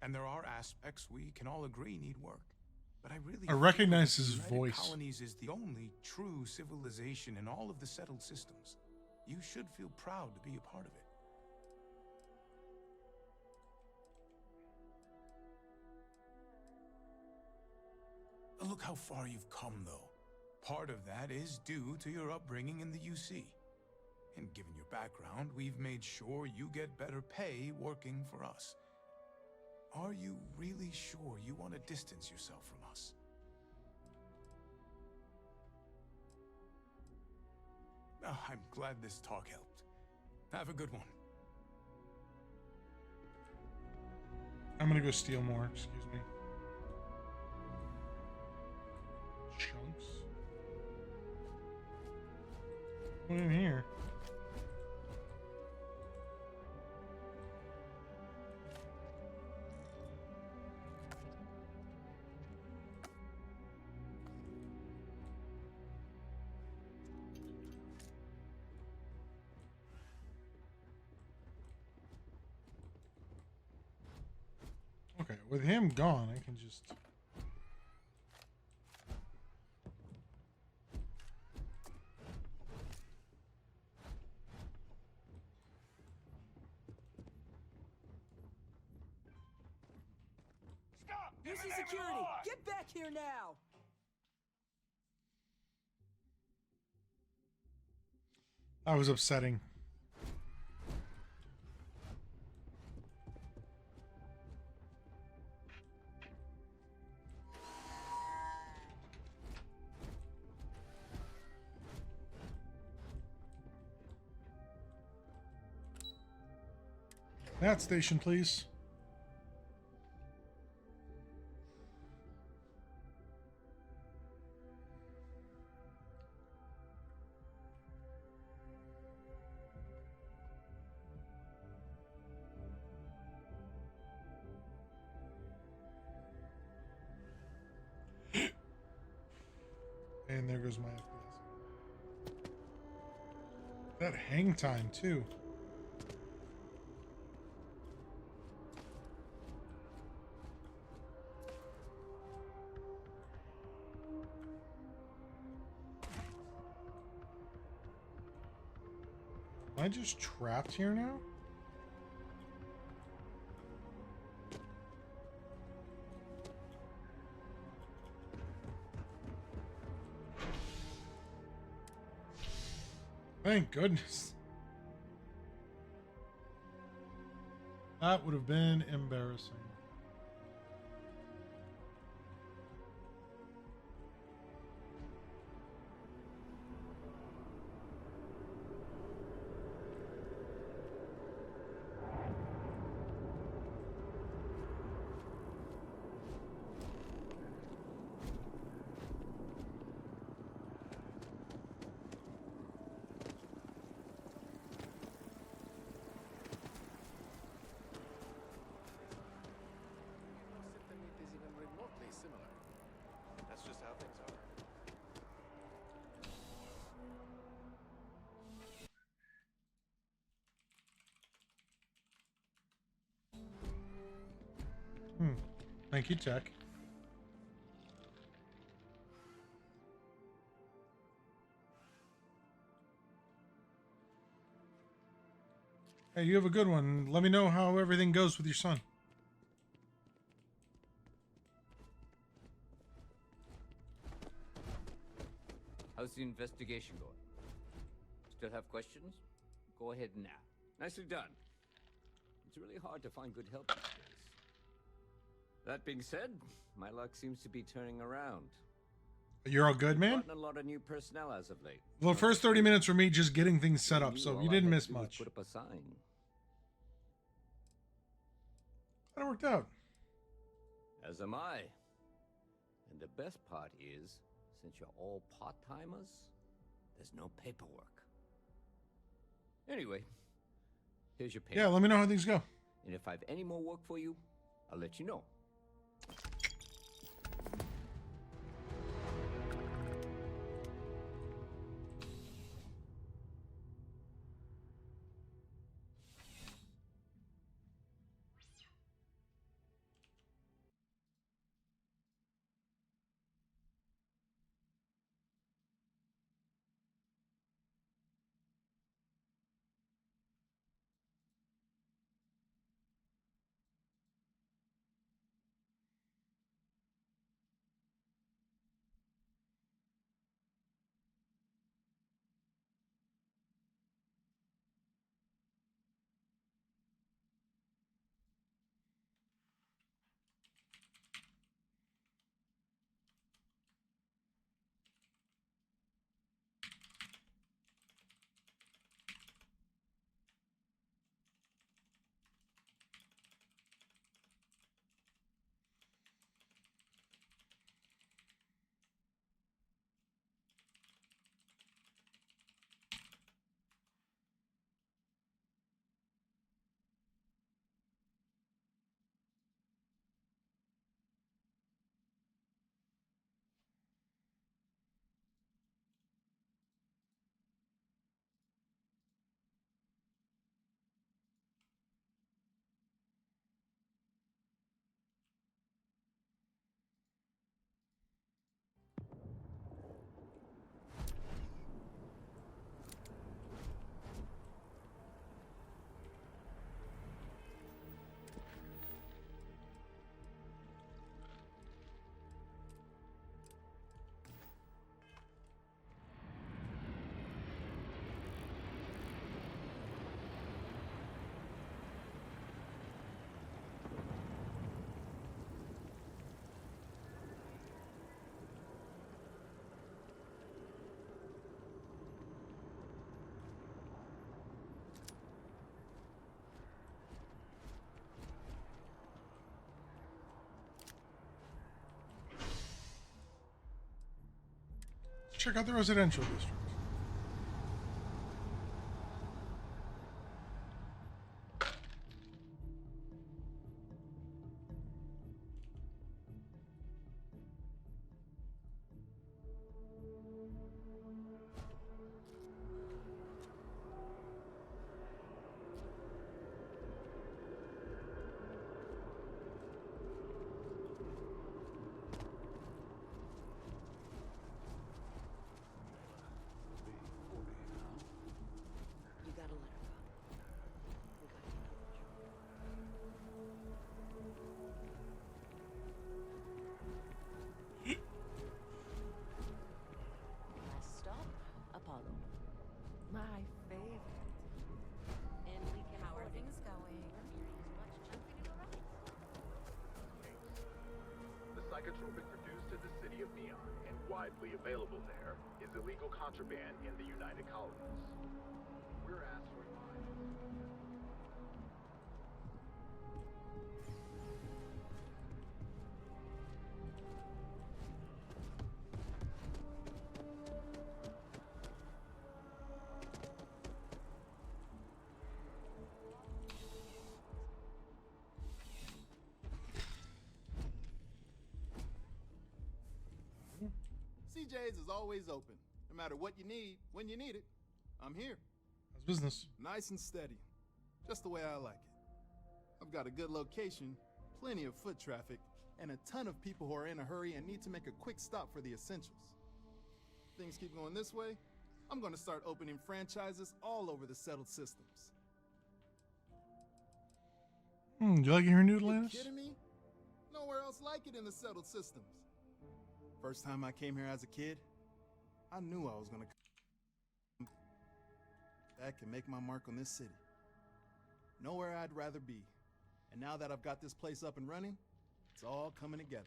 And there are aspects we can all agree need work. But I really I recognize feel that his the United voice. Colonies is the only true civilization in all of the settled systems. You should feel proud to be a part of it. Look how far you've come, though. Part of that is due to your upbringing in the UC. And given your background, we've made sure you get better pay working for us. Are you really sure you want to distance yourself from us? Oh, I'm glad this talk helped. Have a good one. I'm gonna go steal more, excuse me. Chunks. What in here? Okay, with him gone, I can just... Stop! UC security, get back here now! That was upsetting. That station, please. And there goes my FPS. That hang time, too. Am I just trapped here now? Thank goodness. That would have been embarrassing. That's just how things are. Thank you, Tech. Hey, you have a good one. Let me know how everything goes with your son. How's the investigation going? Still have questions? Go ahead now. Nicely done. It's really hard to find good help these days. That being said, my luck seems to be turning around. You're all good, man? Gotten a lot of new personnel as of late. Well, the first 30 minutes were me just getting things set up, so you didn't miss much. Put up a sign. That worked out. As am I. And the best part is, since you're all part-timers, there's no paperwork. Anyway, here's your payment. Yeah, let me know how things go. And if I have any more work for you, I'll let you know. check out the residential district. You gotta let her go. We gotta get last stop, Apollo. My favorite. And we can How are things going? The psychotropic produced in the city of Neon and widely available there is illegal contraband in the United Colonies. We're asked to remind. CJ's is always open. No matter what you need, when you need it, I'm here. How's business? Nice and steady. Just the way I like it. I've got a good location, plenty of foot traffic, and a ton of people who are in a hurry and need to make a quick stop for the essentials. Things keep going this way, I'm gonna start opening franchises all over the settled systems. Do you like your new Are you Atlantis? kidding me? Nowhere else like it in the settled systems. First time I came here as a kid, I knew I was gonna come back and make my mark on this city. Nowhere I'd rather be. And now that I've got this place up and running, it's all coming together.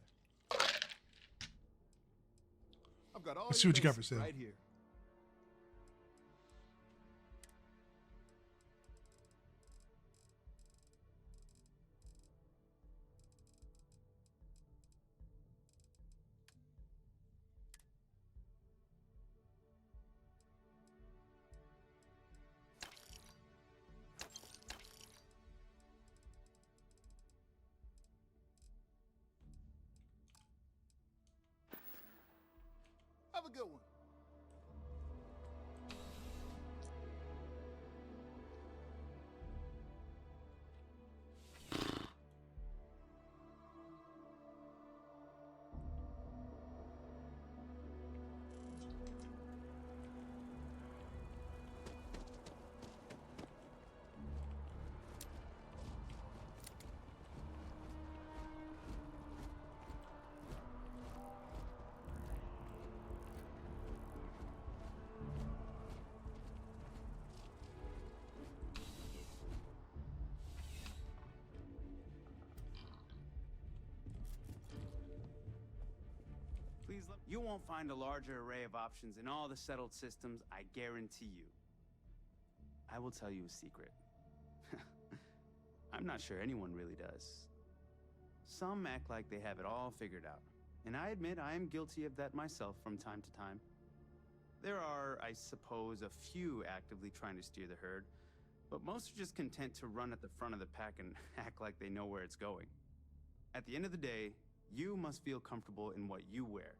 I've got all Let's see your what you got for basics sale. right here. Have a good one. Please let you won't find a larger array of options in all the settled systems, I guarantee you. I will tell you a secret. I'm not sure anyone really does. Some act like they have it all figured out, and I admit I am guilty of that myself from time to time. There are, I suppose, a few actively trying to steer the herd, but most are just content to run at the front of the pack and act like they know where it's going. At the end of the day, you must feel comfortable in what you wear.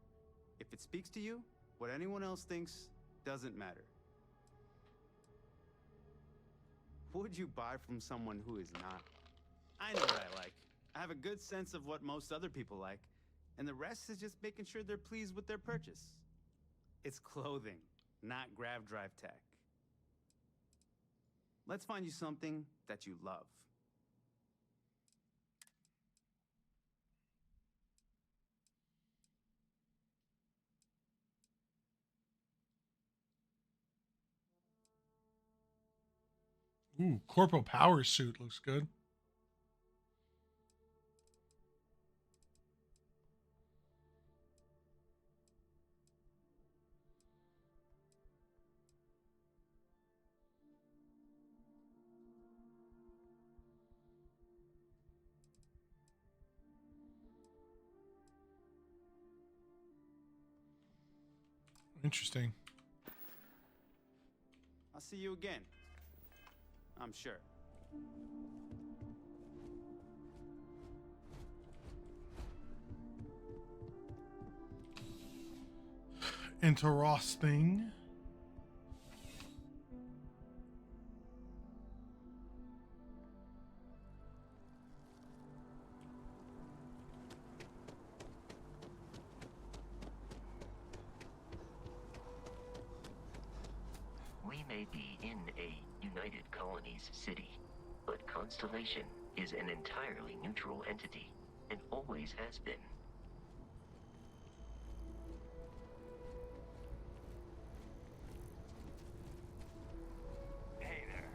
If it speaks to you, what anyone else thinks doesn't matter. What would you buy from someone who is not? I know what I like. I have a good sense of what most other people like, and the rest is just making sure they're pleased with their purchase. It's clothing, not grav drive tech. Let's find you something that you love. Ooh, Corporal Power suit looks good. Interesting. I'll see you again. I'm sure. Interesting. We may be in a United Colonies city, but Constellation is an entirely neutral entity, and always has been. Hey there.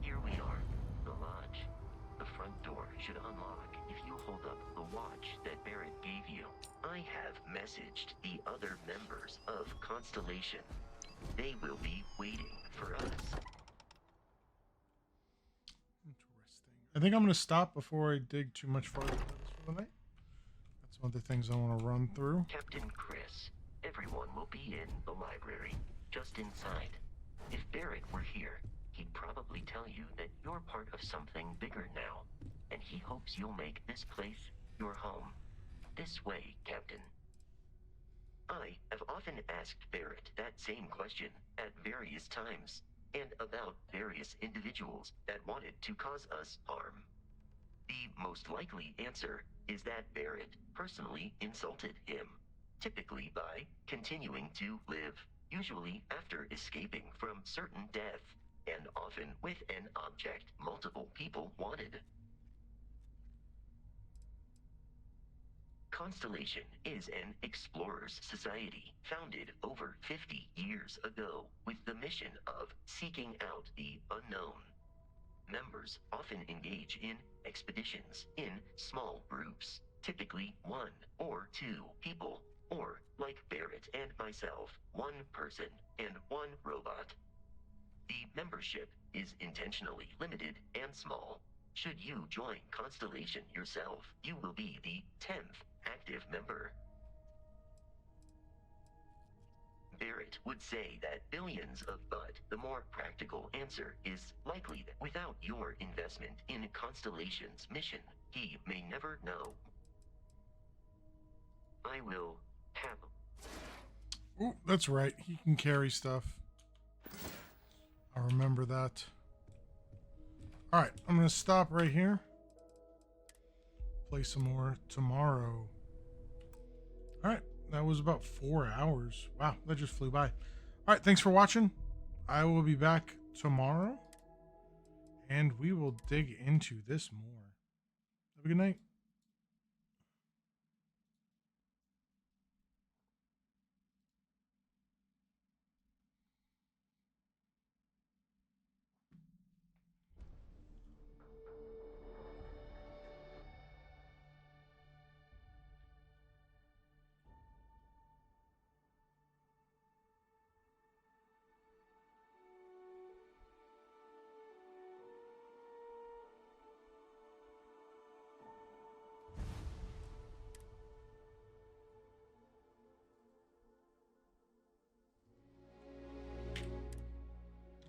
Here we are, the lodge. The front door should unlock if you hold up the watch that Barrett gave you. I have messaged the other members of Constellation. They will be waiting for us. Interesting. I think I'm going to stop before I dig too much farther into this for the night. That's one of the things I want to run through. Captain Chris, everyone will be in the library, just inside. If Barrett were here, he'd probably tell you that you're part of something bigger now, and he hopes you'll make this place your home. This way, Captain. I have often asked Barrett that same question at various times, and about various individuals that wanted to cause us harm. The most likely answer is that Barrett personally insulted him, typically by continuing to live, usually after escaping from certain death, and often with an object multiple people wanted. Constellation is an explorers society founded over 50 years ago with the mission of seeking out the unknown. Members often engage in expeditions in small groups, typically 1 or 2 people, or, like Barrett and myself, 1 person and 1 robot. The membership is intentionally limited and small. Should you join Constellation yourself, you will be the 10th active member. Barrett would say that billions of, but the more practical answer is likely that without your investment in Constellation's mission, he may never know. I will have... Oh, that's right. He can carry stuff. I'll remember that. All right, I'm going to stop right here. Play some more tomorrow. All right, that was about 4 hours. Wow, that just flew by. All right, thanks for watching. I will be back tomorrow, and we will dig into this more. Have a good night.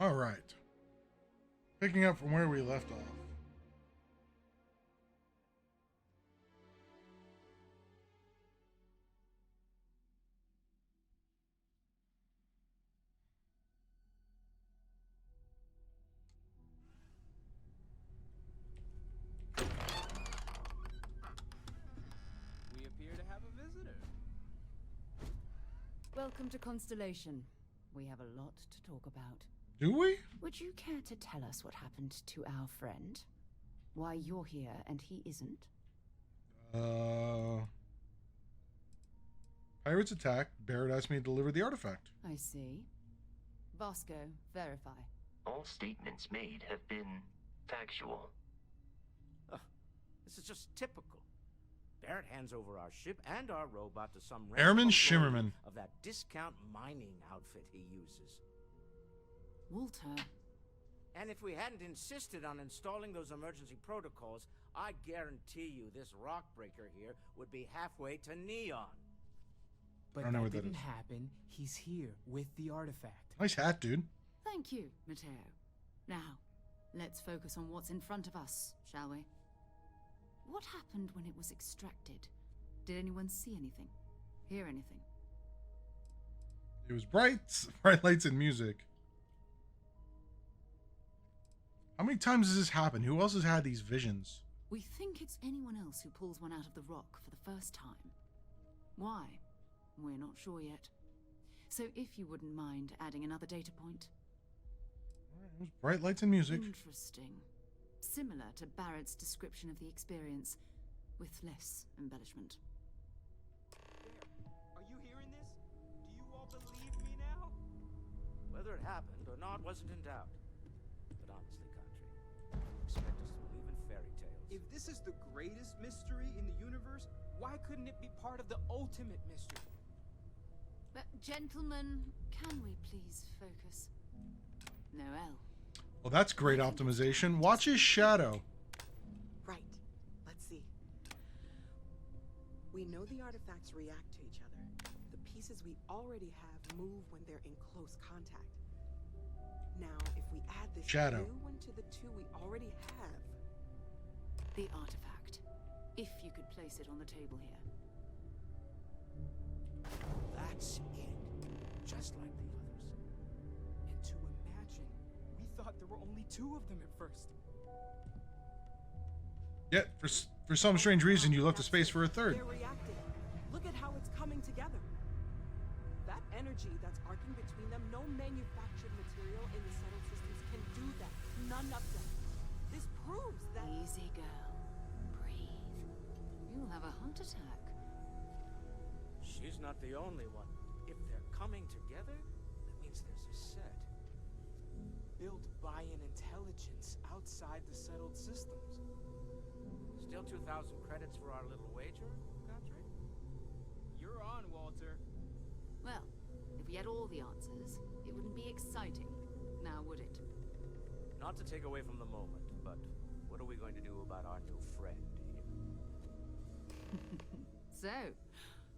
All right. Picking up from where we left off. We appear to have a visitor. Welcome to Constellation. We have a lot to talk about. Do we? Would you care to tell us what happened to our friend? Why you're here and he isn't? Pirates attacked. Barrett asked me to deliver the artifact. I see. Bosco, verify. All statements made have been factual. This is just typical. Barrett hands over our ship and our robot to some Airman random Shimmerman. employee of that discount mining outfit he uses. Walter, And if we hadn't insisted on installing those emergency protocols, I guarantee you this rock breaker here would be halfway to Neon. But I don't know that what that didn't is. happen. He's here with the artifact. Nice hat, dude. thank you, Matteo. Now, let's focus on what's in front of us, shall we? What happened when it was extracted? Did anyone see anything? Hear anything? It was bright lights and music. How many times has this happened? Who else has had these visions? We think it's anyone else who pulls one out of the rock for the first time. Why? We're not sure yet. So if you wouldn't mind adding another data point. It was bright lights and music. Interesting. Similar to Barrett's description of the experience, with less embellishment. Are you hearing this? Do you all believe me now? Whether it happened or not wasn't in doubt. But honestly, Country, expect us to believe in fairy tales. If this is the greatest mystery in the universe, why couldn't it be part of the ultimate mystery? But gentlemen, can we please focus? Noel. Well, that's great optimization. Watch his shadow. Right. Let's see. We know the artifacts react to each other. The pieces we already have move when they're in close contact. Now, if we add this Shadow. new one to the two we already have... The artifact. If you could place it on the table here. That's it. Just like the others. And to imagine, we thought there were only 2 of them at first. Yet, for some strange reason, you left a space for a third. They're reacting. Look at how it's coming together. That energy that's arcing between them, no manufactured material in the settled systems can do that. None of them. This proves that... Easy, girl. Breathe. You'll have a heart attack. She's not the only one. If they're coming together, that means there's a set. Built by an intelligence outside the settled systems. Still 2,000 credits for our little wager, Country? You're on, Walter. Well, if we had all the answers, it wouldn't be exciting, now would it? Not to take away from the moment, but what are we going to do about our new friend here? So,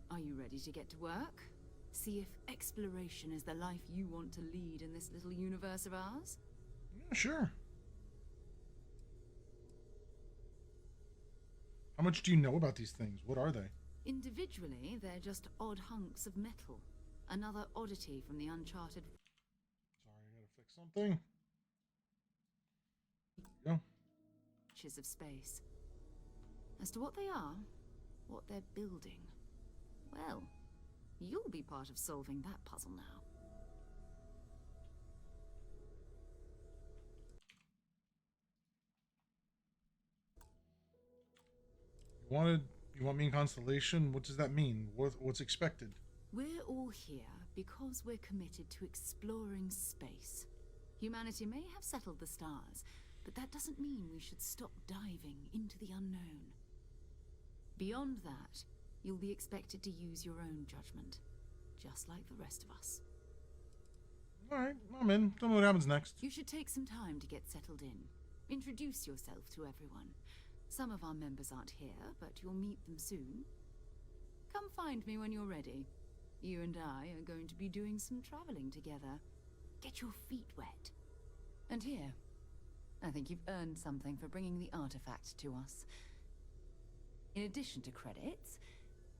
are you ready to get to work? See if exploration is the life you want to lead in this little universe of ours? Yeah, sure. How much do you know about these things? What are they? Individually, they're just odd hunks of metal. Another oddity from the uncharted... Sorry, I gotta fix something. There we go. reaches of space. As to what they are, what they're building, well, you'll be part of solving that puzzle now. You want me in Constellation? What does that mean? What's expected? We're all here because we're committed to exploring space. Humanity may have settled the stars, but that doesn't mean we should stop diving into the unknown. Beyond that, you'll be expected to use your own judgment, just like the rest of us. Alright, I'm in. Tell me what happens next. You should take some time to get settled in. Introduce yourself to everyone. Some of our members aren't here, but you'll meet them soon. Come find me when you're ready. You and I are going to be doing some traveling together. Get your feet wet. And here, I think you've earned something for bringing the artifact to us. In addition to credits,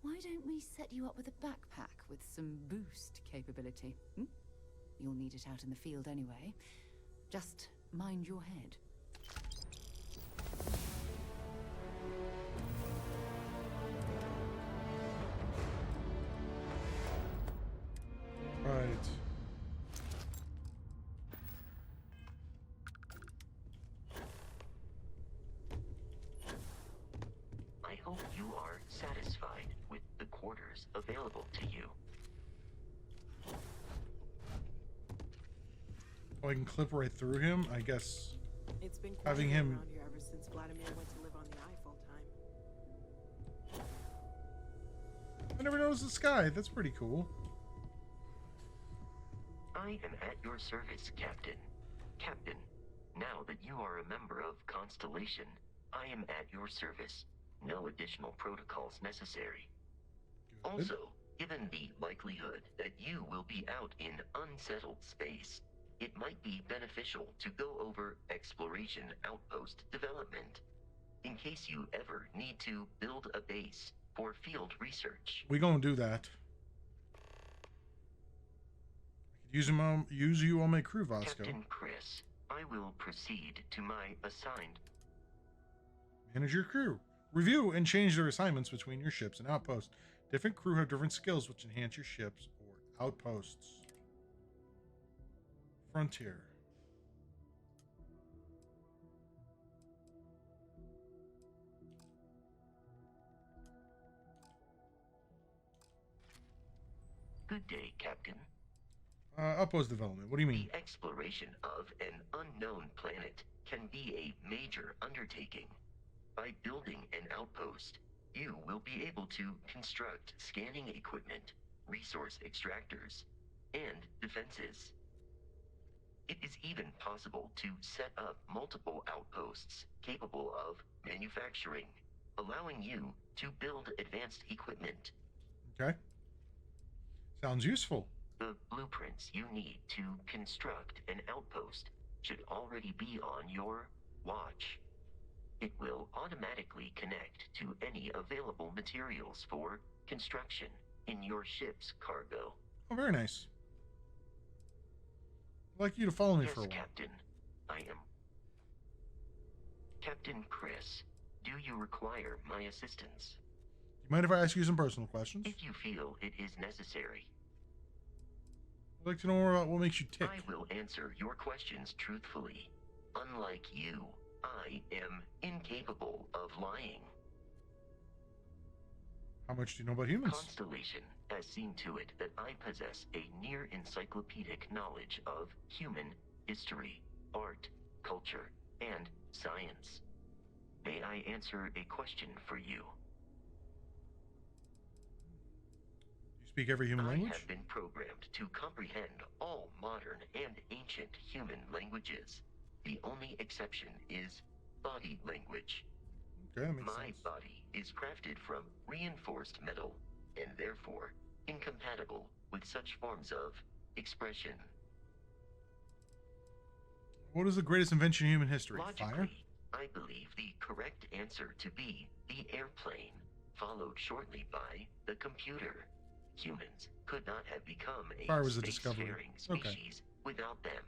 why don't we set you up with a backpack with some boost capability? You'll need it out in the field anyway. Just mind your head. Right. I hope you are satisfied with the quarters available to you. Oh, I can clip right through him. I guess It's been having quiet him. around here ever since Vladimir went to live on the eye full time. I never noticed the sky. That's pretty cool. I am at your service, Captain. Captain, now that you are a member of Constellation, I am at your service. No additional protocols necessary. Good. Also, given the likelihood that you will be out in unsettled space, it might be beneficial to go over exploration outpost development, in case you ever need to build a base for field research. We gonna do that. I could use you on my crew, Vasco. Captain Chris, I will proceed to my assigned. Manage your crew. Review and change their assignments between your ships and outposts. Different crew have different skills which enhance your ships or outposts. Frontier. Good day, Captain. Outpost development. What do you mean? The exploration of an unknown planet can be a major undertaking. By building an outpost, you will be able to construct scanning equipment, resource extractors, and defenses. It is even possible to set up multiple outposts capable of manufacturing, allowing you to build advanced equipment. Okay. Sounds useful. The blueprints you need to construct an outpost should already be on your watch. It will automatically connect to any available materials for construction in your ship's cargo. Oh, very nice. I'd like you to follow me Yes, for a while. Captain. I am. Captain Chris, do you require my assistance? You mind if I ask you some personal questions? If you feel it is necessary. I'd like to know more about what makes you tick. I will answer your questions truthfully. Unlike you, I am incapable of lying. How much do you know about humans? Constellation has seen to it that I possess a near encyclopedic knowledge of human history, art, culture, and science. May I answer a question for you? You speak every human language? I have been programmed to comprehend all modern and ancient human languages. The only exception is body language. Okay, that makes My sense. body is crafted from reinforced metal and therefore incompatible with such forms of expression. What is the greatest invention in human history? Fire? Logically, I believe the correct answer to be the airplane, followed shortly by the computer. Humans could not have become a Fire was a discovery. spacefaring species without them.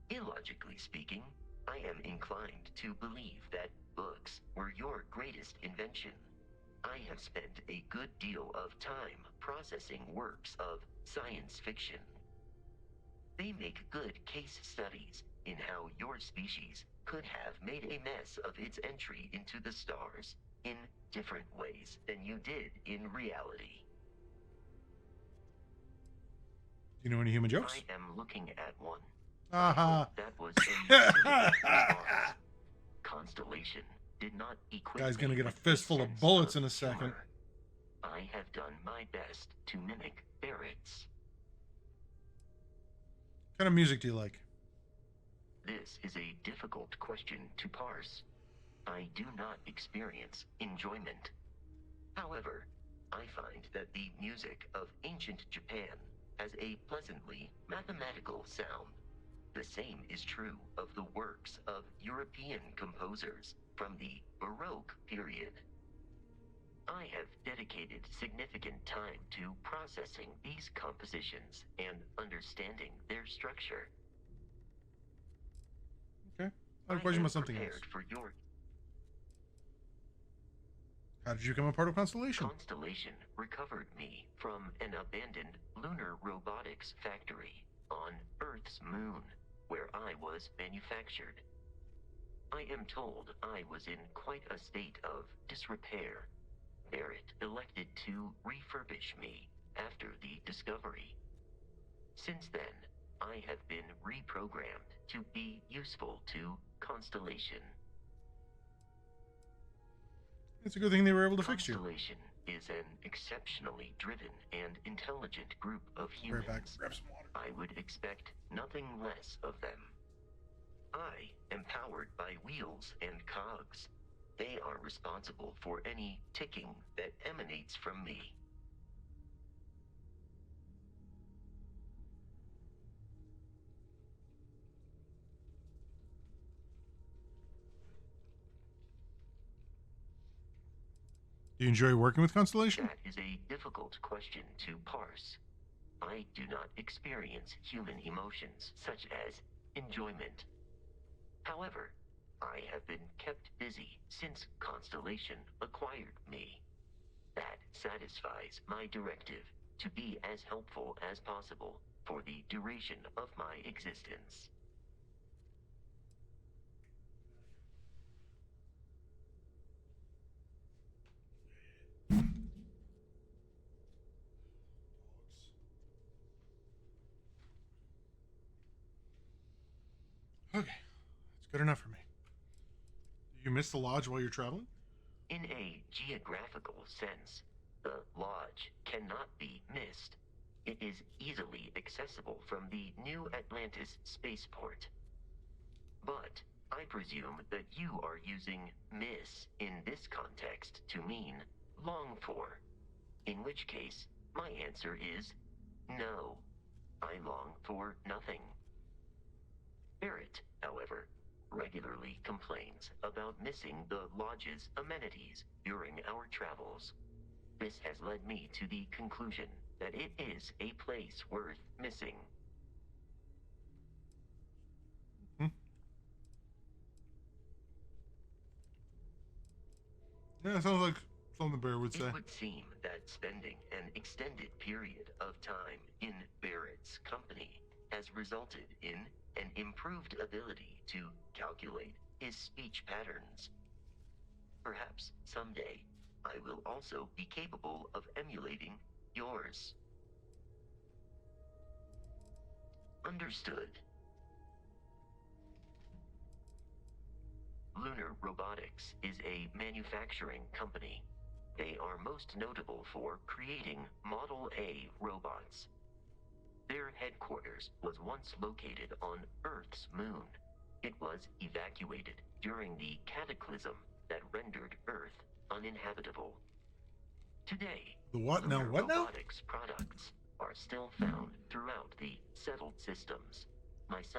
Illogically speaking, I am inclined to believe that books were your greatest invention. I have spent a good deal of time processing works of science fiction. They make good case studies in how your species could have made a mess of its entry into the stars in different ways than you did in reality. Do you know any human jokes? I am looking at one. Aha. That was a suitable response. Constellation did not equip Guy's me gonna get a with fistful of sense bullets in a second. humor. I have done my best to mimic Barrett's. What kind of music do you like? This is a difficult question to parse. I do not experience enjoyment. However, I find that the music of ancient Japan has a pleasantly mathematical sound. The same is true of the works of European composers from the Baroque period. I have dedicated significant time to processing these compositions and understanding their structure. Okay. I have a question am about something else. prepared for your How did you become a part of Constellation? Constellation recovered me from an abandoned lunar robotics factory on Earth's moon, where I was manufactured. I am told I was in quite a state of disrepair. Barrett elected to refurbish me after the discovery. Since then, I have been reprogrammed to be useful to Constellation. It's a good thing they were able to fix you. Constellation is an exceptionally driven and intelligent group of Right back. humans. Grab some water. I would expect nothing less of them. I am powered by wheels and cogs. They are responsible for any ticking that emanates from me. Do you enjoy working with Constellation? That is a difficult question to parse. I do not experience human emotions such as enjoyment. However, I have been kept busy since Constellation acquired me. That satisfies my directive to be as helpful as possible for the duration of my existence. Okay, that's good enough for me. Do you miss the lodge while you're traveling? In a geographical sense, the lodge cannot be missed. It is easily accessible from the New Atlantis spaceport. But I presume that you are using miss in this context to mean long for. In which case, my answer is no. I long for nothing. Barrett, however, regularly complains about missing the lodge's amenities during our travels. This has led me to the conclusion that it is a place worth missing. Yeah, it sounds like something Bear would say. It would seem that spending an extended period of time in Barrett's company has resulted in an improved ability to calculate his speech patterns. Perhaps someday I will also be capable of emulating yours. Understood. Lunar Robotics is a manufacturing company. They are most notable for creating Model A robots. Their headquarters was once located on Earth's moon. It was evacuated during the cataclysm that rendered Earth uninhabitable. Today, The what now? Lunar What now? Robotics products are still found throughout the settled systems. Myself